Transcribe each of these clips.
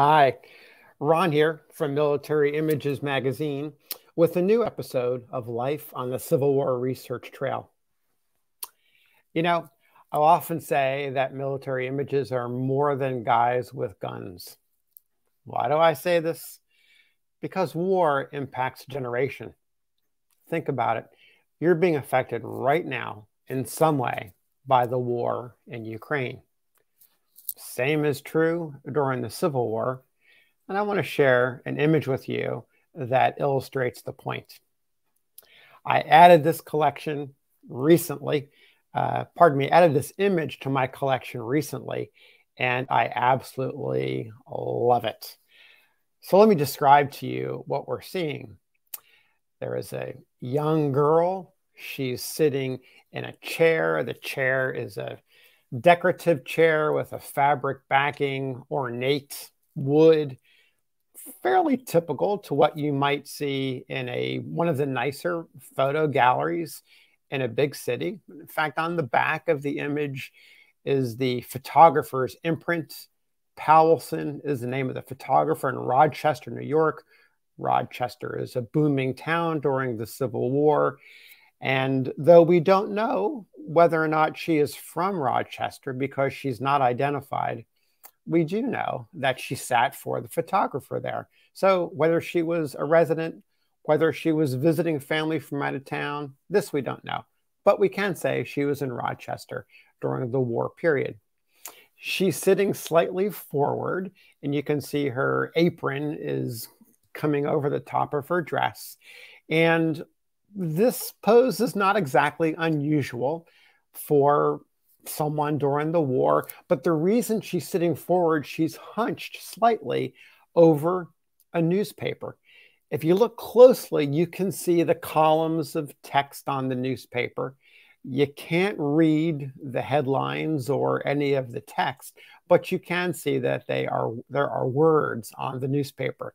Hi, Ron here from Military Images Magazine with a new episode of Life on the Civil War Research Trail. You know, I'll often say that military images are more than guys with guns. Why do I say this? Because war impacts a generation. Think about it. You're being affected right now in some way by the war in Ukraine. Same is true during the Civil War. And I want to share an image with you that illustrates the point. I added this collection recently, added this image to my collection recently, and I absolutely love it. So let me describe to you what we're seeing. There is a young girl. She's sitting in a chair. The chair is a decorative chair with a fabric backing, ornate wood, fairly typical to what you might see in one of the nicer photo galleries in a big city. In fact, on the back of the image is the photographer's imprint. Powelson is the name of the photographer in Rochester, New York. Rochester is a booming town during the Civil War. And though we don't know whether or not she is from Rochester because she's not identified, we do know that she sat for the photographer there. So whether she was a resident, whether she was visiting family from out of town, this we don't know. But we can say she was in Rochester during the war period. She's sitting slightly forward, and you can see her apron is coming over the top of her dress. And this pose is not exactly unusual for someone during the war, but the reason she's sitting forward, she's hunched slightly over a newspaper. If you look closely, you can see the columns of text on the newspaper. You can't read the headlines or any of the text, but you can see that there are words on the newspaper.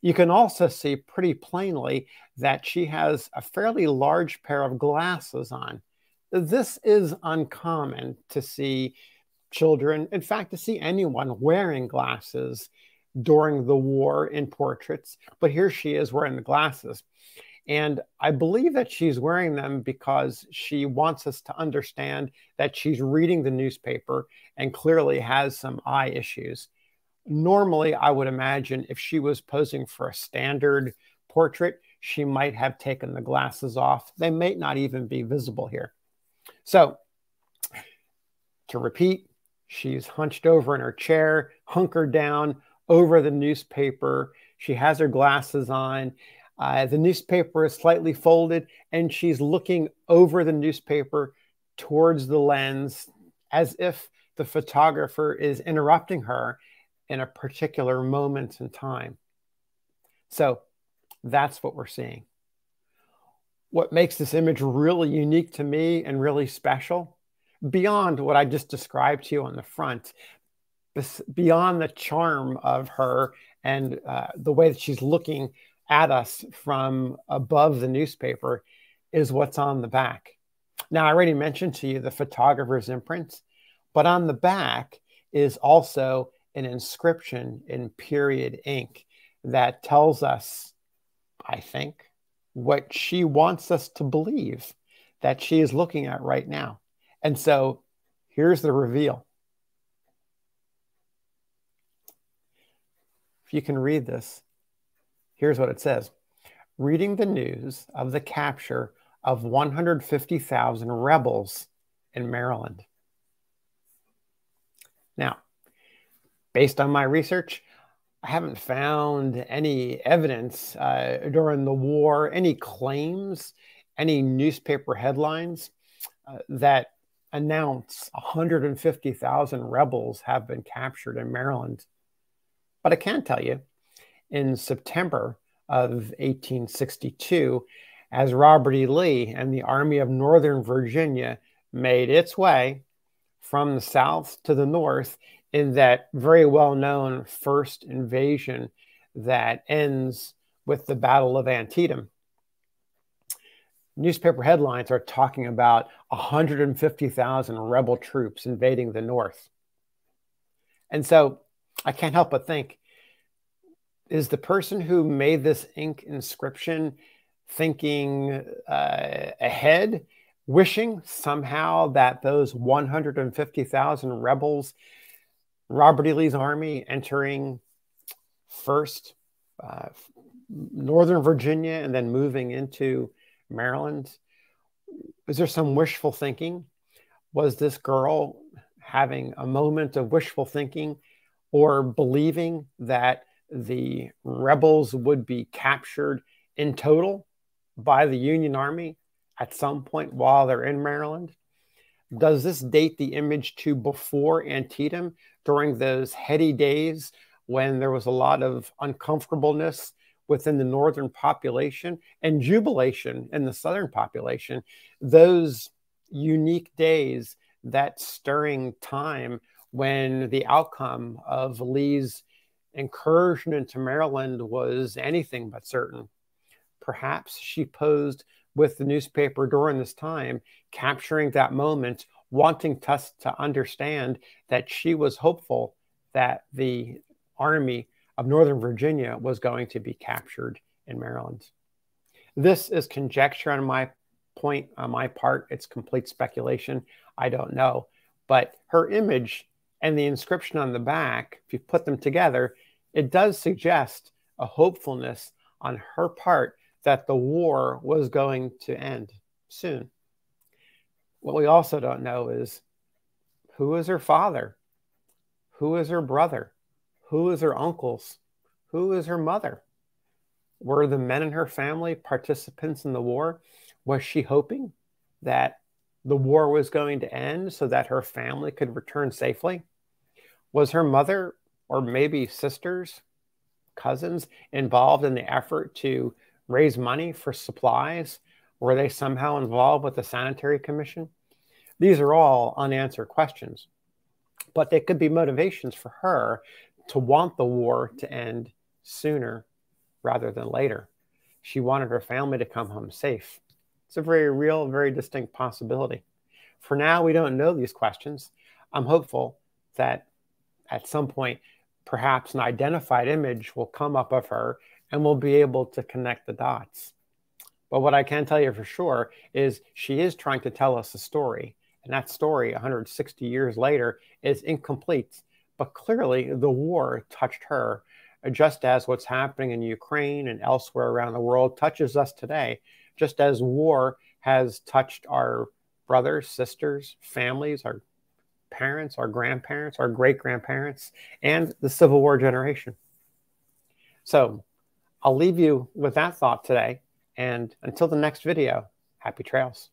You can also see pretty plainly that she has a fairly large pair of glasses on. This is uncommon to see children, in fact, to see anyone wearing glasses during the war in portraits. But here she is wearing the glasses. And I believe that she's wearing them because she wants us to understand that she's reading the newspaper and clearly has some eye issues. Normally, I would imagine if she was posing for a standard portrait, she might have taken the glasses off. They may not even be visible here. So, to repeat, she's hunched over in her chair, hunkered down over the newspaper. She has her glasses on. The newspaper is slightly folded, and she's looking over the newspaper towards the lens as if the photographer is interrupting her in a particular moment in time. So that's what we're seeing. What makes this image really unique to me and really special, beyond what I just described to you on the front, beyond the charm of her and the way that she's looking at us from above the newspaper, is what's on the back. Now, I already mentioned to you the photographer's imprint, but on the back is also an inscription in period ink that tells us, I think, what she wants us to believe that she is looking at right now. And so here's the reveal. If you can read this, here's what it says. Reading the news of the capture of 150,000 rebels in Maryland. Now, based on my research, I haven't found any evidence during the war, any claims, any newspaper headlines that announce 150,000 rebels have been captured in Maryland. But I can tell you, in September of 1862, as Robert E. Lee and the Army of Northern Virginia made its way from the south to the north in that very well-known first invasion that ends with the Battle of Antietam. Newspaper headlines are talking about 150,000 rebel troops invading the North. And so I can't help but think Is the person who made this ink inscription thinking ahead, wishing somehow that those 150,000 rebels, Robert E. Lee's army entering first Northern Virginia and then moving into Maryland? Is there some wishful thinking? Was this girl having a moment of wishful thinking or believing that the rebels would be captured in total by the Union Army at some point while they're in Maryland? Does this date the image to before Antietam, during those heady days when there was a lot of uncomfortableness within the northern population and jubilation in the southern population? Those unique days, that stirring time when the outcome of Lee's incursion into Maryland was anything but certain. Perhaps she posed with the newspaper during this time, capturing that moment, wanting us to understand that she was hopeful that the Army of Northern Virginia was going to be captured in Maryland. This is conjecture on my part. It's complete speculation. I don't know. But her image and the inscription on the back, if you put them together, it does suggest a hopefulness on her part that the war was going to end soon. What we also don't know is, who is her father? Who is her brother? Who is her uncles? Who is her mother? Were the men in her family participants in the war? Was she hoping that the war was going to end so that her family could return safely? Was her mother, or maybe sisters, cousins, involved in the effort to raise money for supplies? Were they somehow involved with the Sanitary Commission? These are all unanswered questions, but they could be motivations for her to want the war to end sooner rather than later. She wanted her family to come home safe. It's a very real, very distinct possibility. For now, we don't know these questions. I'm hopeful that at some point, perhaps an identified image will come up of her and we'll be able to connect the dots. But what I can tell you for sure is she is trying to tell us a story. And that story, 160 years later, is incomplete. But clearly, the war touched her, just as what's happening in Ukraine and elsewhere around the world touches us today, just as war has touched our brothers, sisters, families, our parents, our grandparents, our great-grandparents, and the Civil War generation. So I'll leave you with that thought today. And until the next video, happy trails.